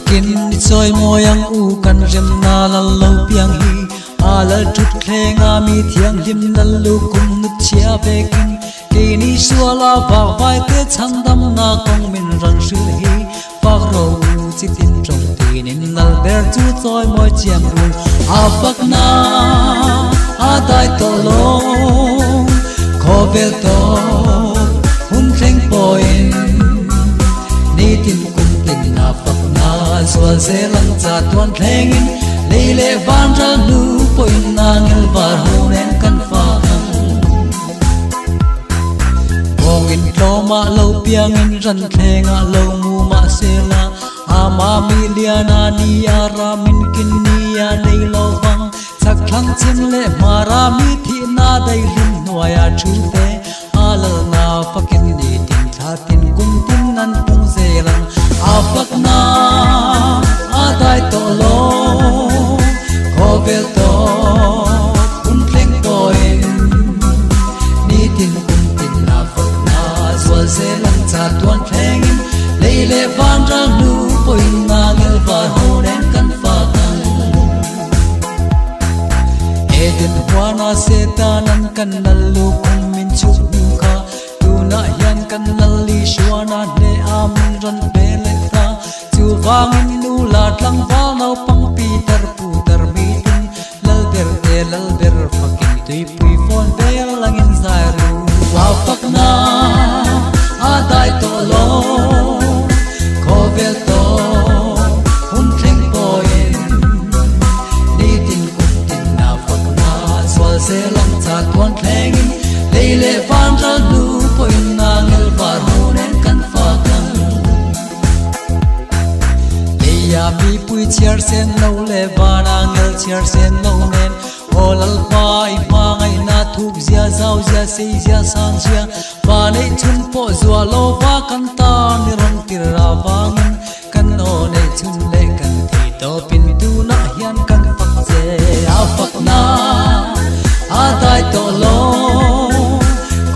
kin choi moyang u kan remna lal lo piang hi ala tut khenga mi thiang hlim lal lu kum nut chia bekin ke ni suala va vai te chandam na kong min ran shu hi pak ro chi tin trong ti nin nal ber chu choi moi chiam ru apak na a dai to lo ko vel to hun thleng poin ni tin kum tin na pak na swal se lang cha tuan thlengin leile van ra nu poin na ngel var honen kan fa in loma lo piang in ran thenga lo mu ma sela ama miliana ni ara min kin ni ya dei lo bang sak thang chin le mara mi thi na dei lim noya thu te ala na fakin ni tin tha tin kum tin nan tung zelang apak na adai to lo ko vel to un thleng toin ni tin se lang cha tuan thlengin leile van ra nu poin na ngel va honen kan fa kan eden wana se tanan kan nalu kum min chu nu kha tu na yan kan nalli shwana ne amin ran bele tha chu wangin nu la tlang va nau pang pi tar pu tar mi tin lal ber fakin tui pui phone bel langin zairu wa pak na adai to lo ko vel to hun thleng poin ni tin kum tin na fak na swal se lang cha tuan thlengin leile van ra nu poin na ngel var honen kan fa kan leya mi pui chiar sen lo le vana ngel chiar sen lo nen olal pai ma ngai na thuk zia zau zia sei zia sang zia ba nei chun po zua lo va kan ta ni ron tir ra wangin kan o nei chun le kan thi to pin tu na hian kan pak je a pak na a dai to lo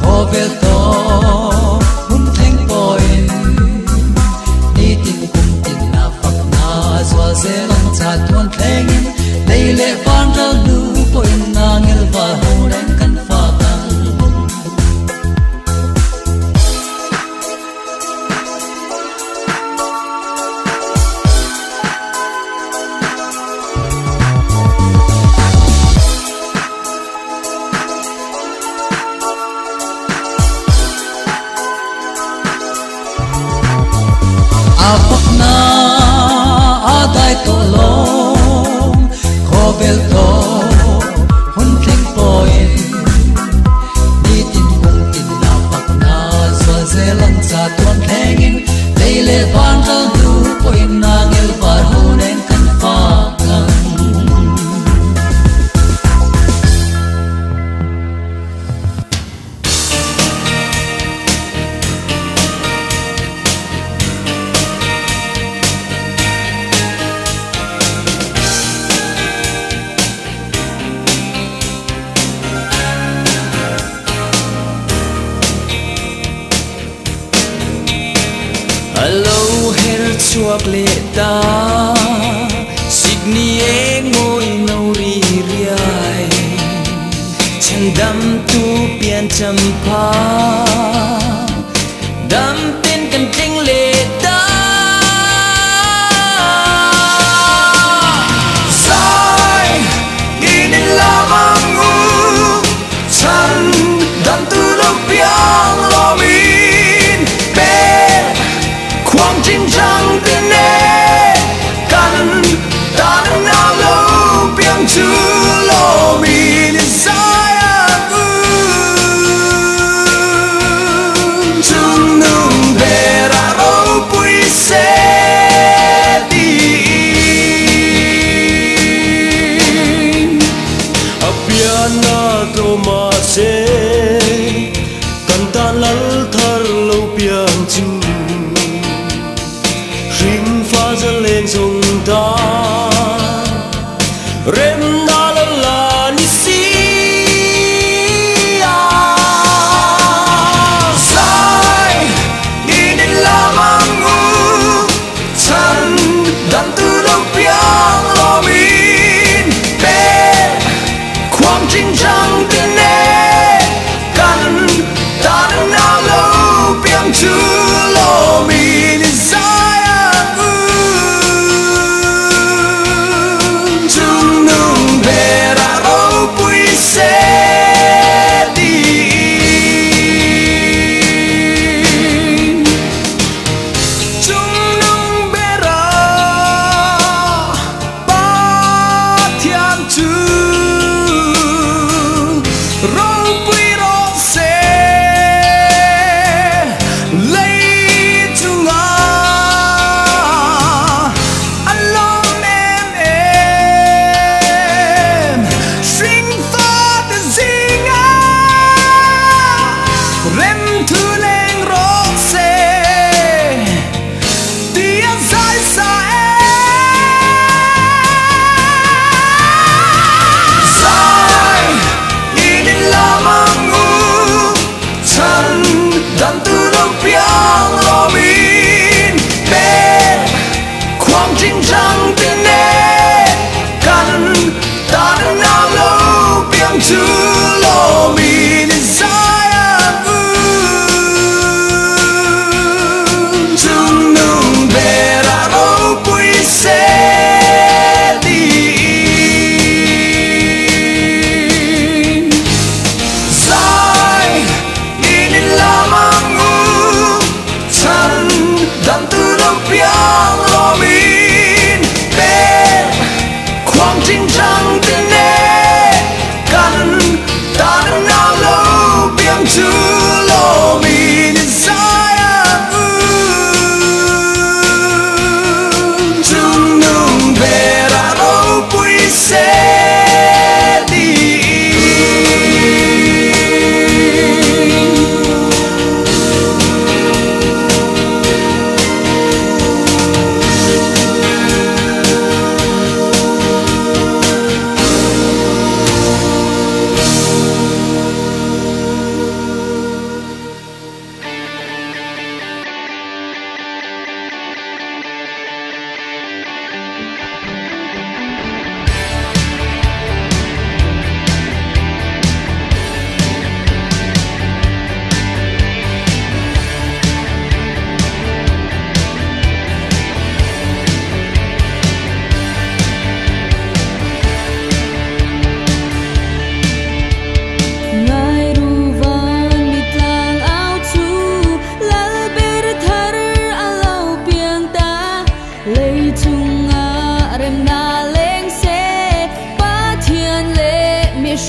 ko vel to hun theng poin ni tin kum tin na pak na zwa ze lang cha tuan thlengin leile van ra nu poin na ngel va honen kan fa kan apak na adai to lo ko vel to hun thleng poin ni tin kum tin na pak na zwa ze lang cha tuan thlengin leile van ra nu poin na ngel var honen kan fa kan chuak le ta signi e ngoi no ri riai chen dam tu pian cham pa dam pin kan ting le ta sai in la mangu chan dam tu lo piang lo min pe kwang jing jang to lo mi desire tung nung vera o pui se di apiang to ma se kan ta lal thar lo piang chu ring fa za leng song ta Remna Lal ni sia sai in la mangu chan dan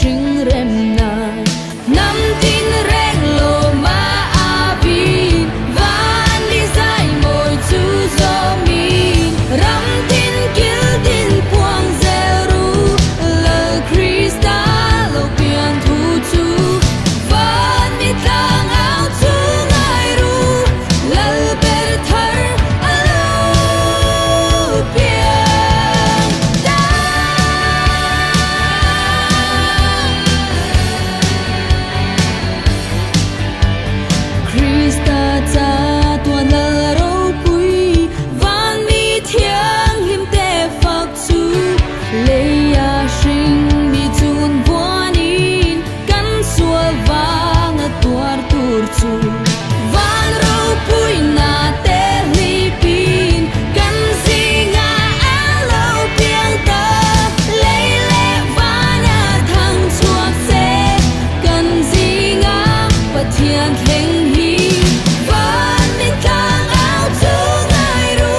sinh remna nam tin reng lo ma api van đi dài ngồi chú gió mi ram tin kill tin quang zeru lơ Krista lo pian thu chu van đi tlangau chu ngairu lal ber thar alo piang da Krista cha tuan lal ro pui van mi thiang hmingtea phak chu leia hring mi chun buanin kan sual wang a tuar tur chu van ro pui na te hlipin kan zinga alo piang ta leile vana thang chuak se kan zinga pathian thleng hi van min thang ao chu ngairu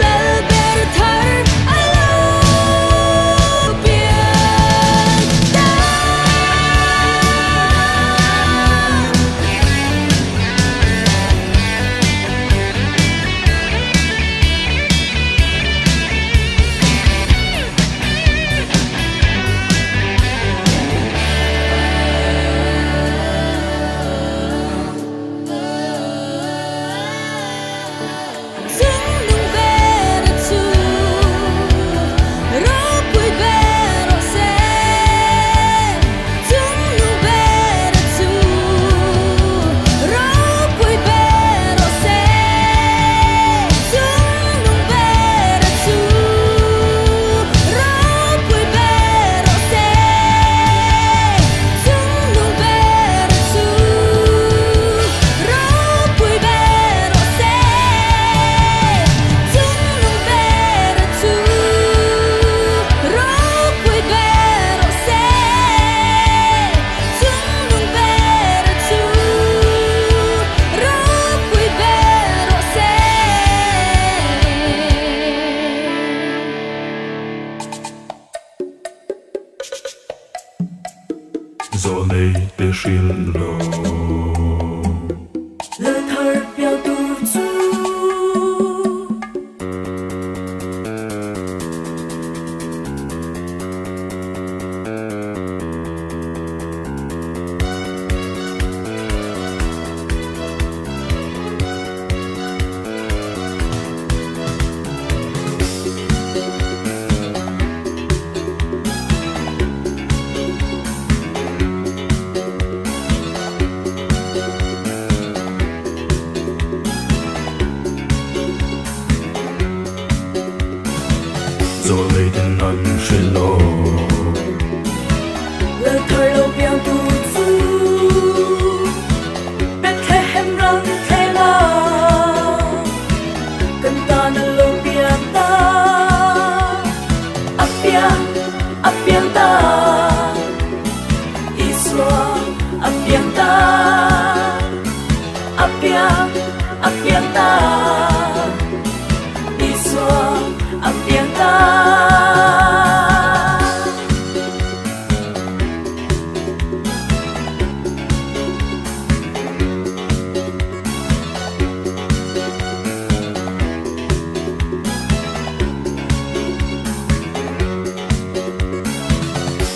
lal ber thar alo piang ta Chung nung ber chu ro pui ber o se chung nung ber chu ro pui ber o se chung nung ber chu ro pui ber o se chung nung ber chu ro pui ber o se chung nung ber chu ro pui ber o se chung nung ber chu ro pui ber o se Gió này tê xin lò lơ thar piao tu chu gió này đến ăn xin lò lơ thar lo piao tu chu bethlehem ralte la kan ta na lo piang ta apiang ta iswa apiang ta apiang ta iswa apiang ta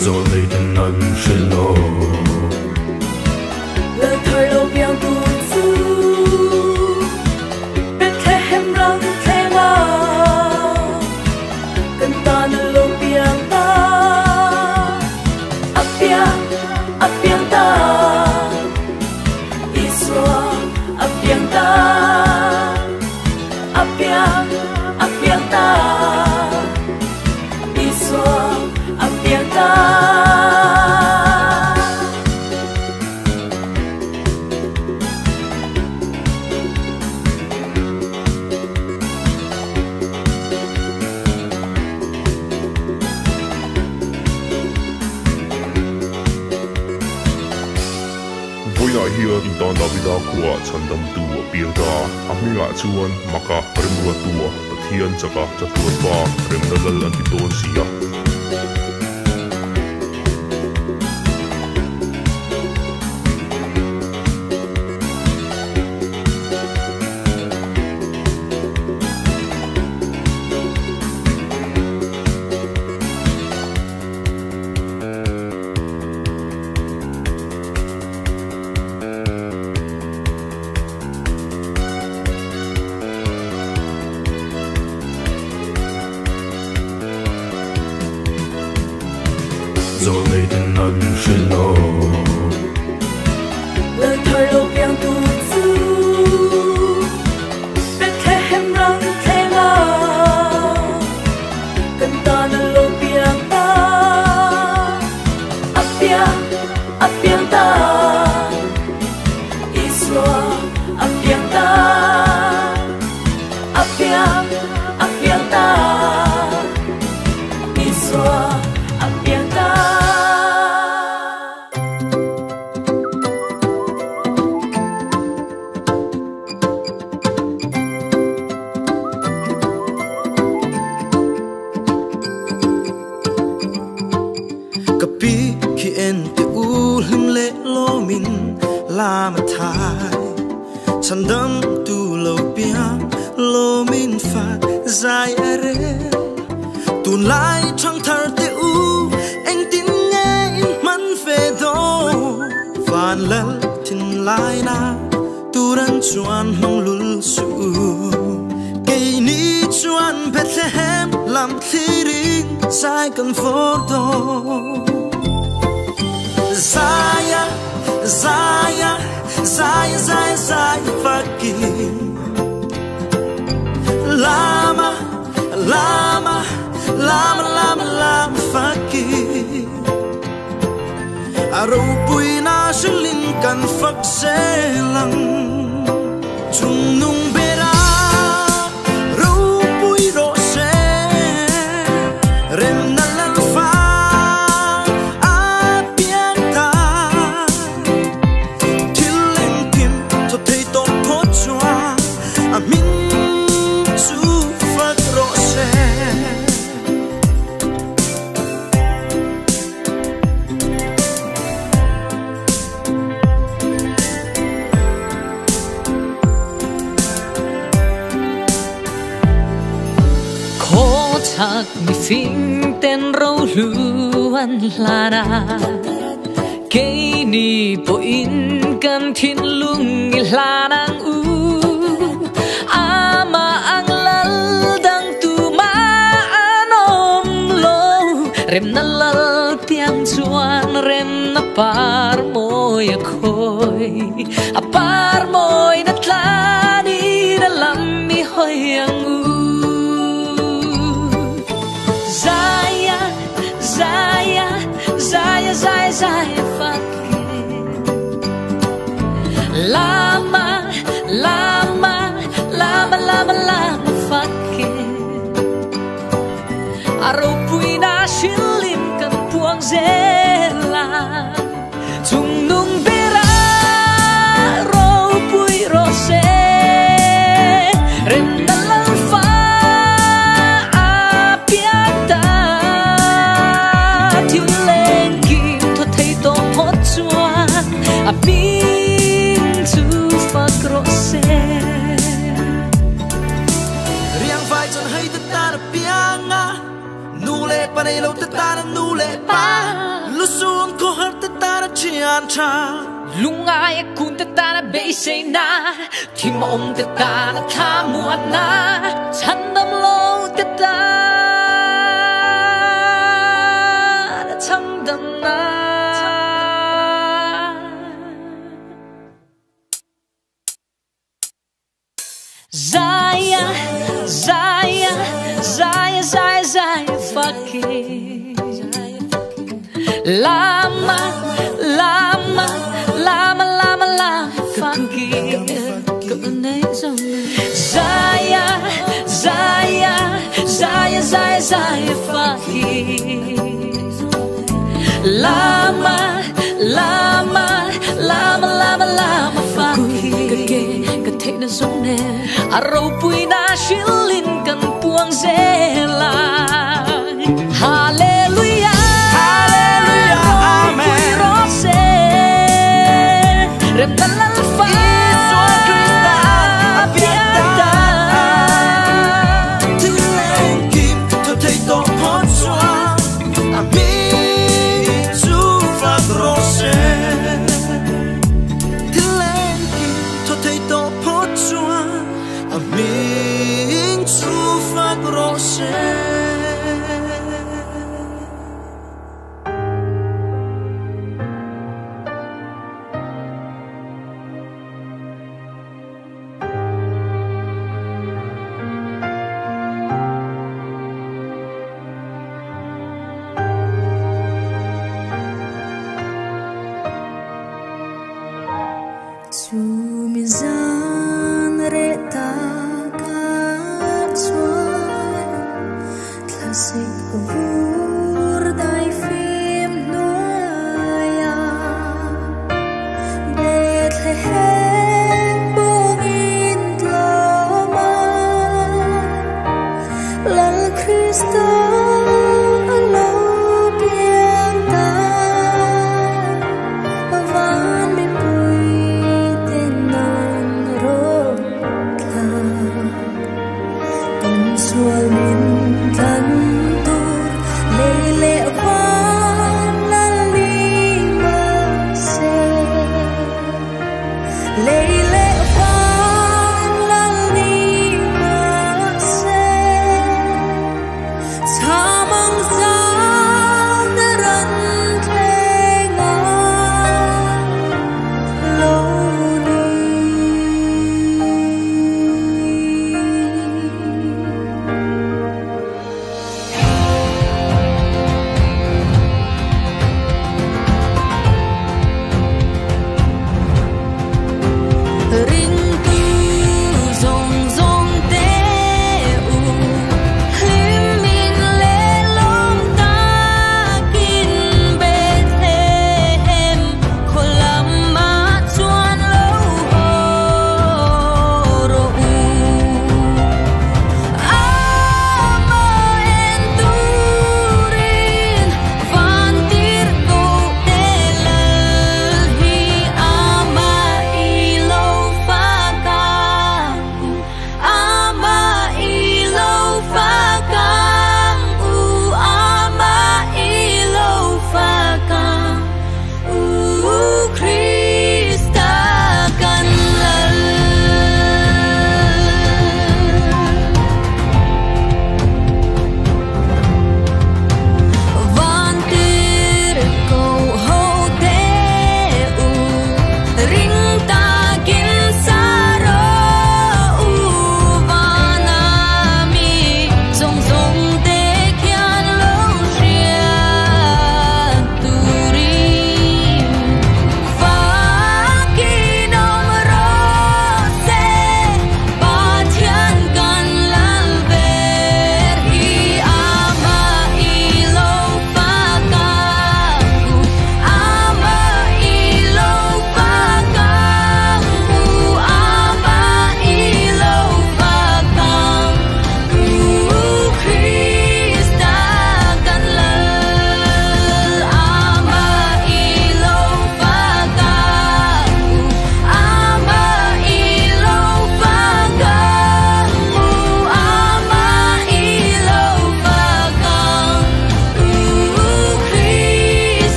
gió này đến ăn xin lò lơ thar lo piang tu chu bethlehem ralte la kan ta na lo piang ta apiang ta iswa apiang ta apiang ta iswa apiang ta vui lại hiền đón đào bị đào của chân đâm tua biếng ra ám ngã chuan maka rem rua tua thiên chaka cha tua ba rem na lal an ti ton sia lấy tin ân xin lo lời thar lo piang tu zu bethlehem ralte la kan ta na lo piang ta apiang ta iswa apiang ta apiang ta iswa apiang ta kapi khi en te u hlim le lo min la ma thai chan dam tu lo piang lo min fat zai are tun lai trong thar te u anh tin nghe in man ve do van lal tin lai na tu ran chuan mong lul su cây ni chuan bethlehem lam thirin sai kan photo Zaya, Zaya, Zaya, Zaya, Zaya, fucking Lama, Lama, Lama, Lama, Lama, fucking Aro pui na shilin kan fuck selang Chung nung bera Ro pui ro se Remna Lal fa Thak mi phing ten râu luan lana cây ni po in kan thin lung lanang u ama ang lal dang tu ma anom lo remna lal piang chuan remna par moi a khoi a par moi na tlani na lam mi hoi ang u Zaya, Zaya, Zaya, Zaya, Zaya, fucking Lama, Lama, Lama, Lama, Lama, fucking Aro pui na shilim kan puang zela Tung nung bera Ro pui rose Remna lal fa apiang tu fakrose riang vai chan hay ta ta piang a nu le pa nei lo ta ta nu le pa lu sun ko har ta ta chian cha lungai kun ta ta be sei na thi mom ta ta tha muat na chan dam lo ta ta cham dam na Zaya, Zaya, Zaya, Zaya, Zaya, fucking Lama, Lama, Lama, Lama, Lama, fucking Zaya, Zaya, Zaya, Zaya, Zaya, fucking Lama, Lama, Lama, Lama, Lama, fucking na zone Aro pui na shilin kan puang zela Hallelujah Hallelujah Amen Rose Remna lal fa Iswa Krista apiata Tilen kim to take to hot swa Amin zu fat rose Tilen kim to take to hot swa Amin zu fat rose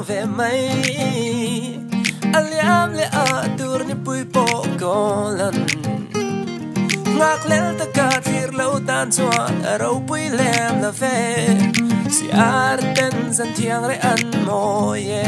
về mây aliam le a tur ni pui po kolan ngak lel ta ka thir lo tan chuan a ro pui lem la ve si ar ten zan thiang re an mo ye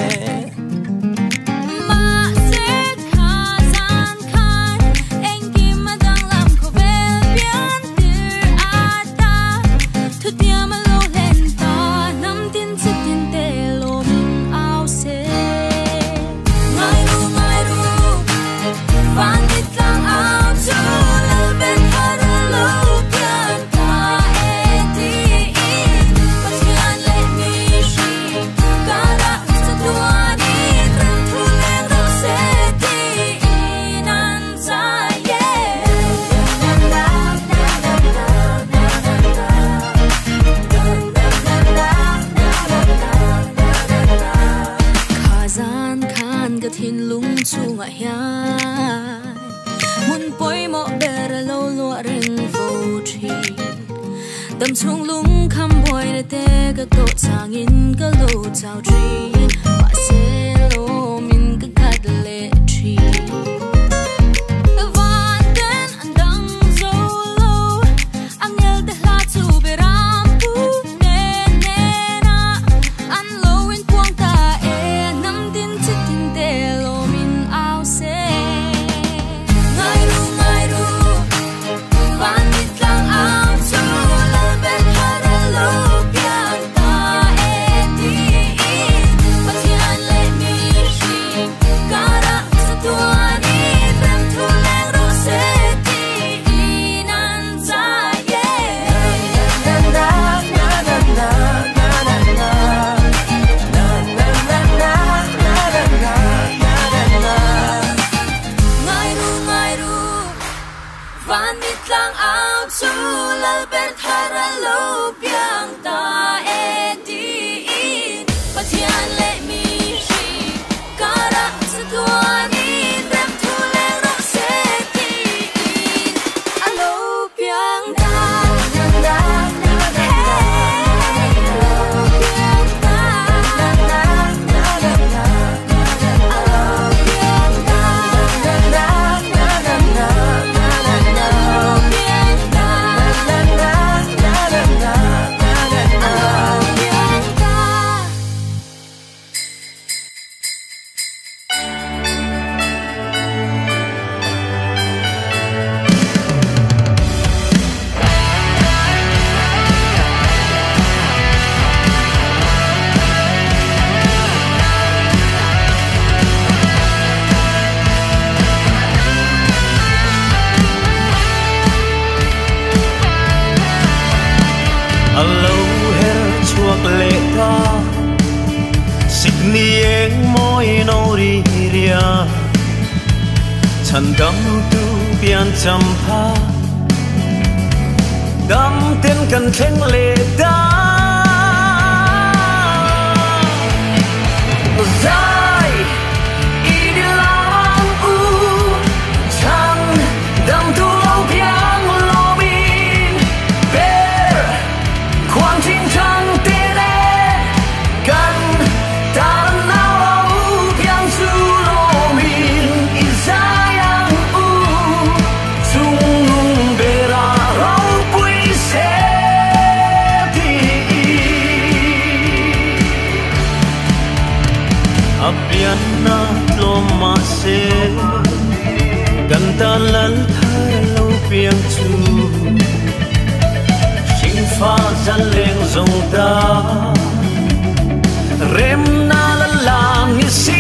đầm chung lung khăm bồi để tê cái cột sang in cái lô chào tri và xe lô mình cứ cắt lệ tri và tên anh đang dâu lô anh nhớ để là chú bê ram pu nè nè na anh lô in quang ta e nắm tin chít tin tê lô mình ao xe ngài ru và nít lang ao Thành gấm tu biên chăm pha đắm tên cần khen lệ đá dài ý đi làm u chẳng đắm tu lâu biang lâu bin bê khoan chính trăng tê đê cần ta nào lâu biang su lâu min ý dài apiang na loma se ganta lal thar lo piang chu sing pha zaleng zong da remna lal ni si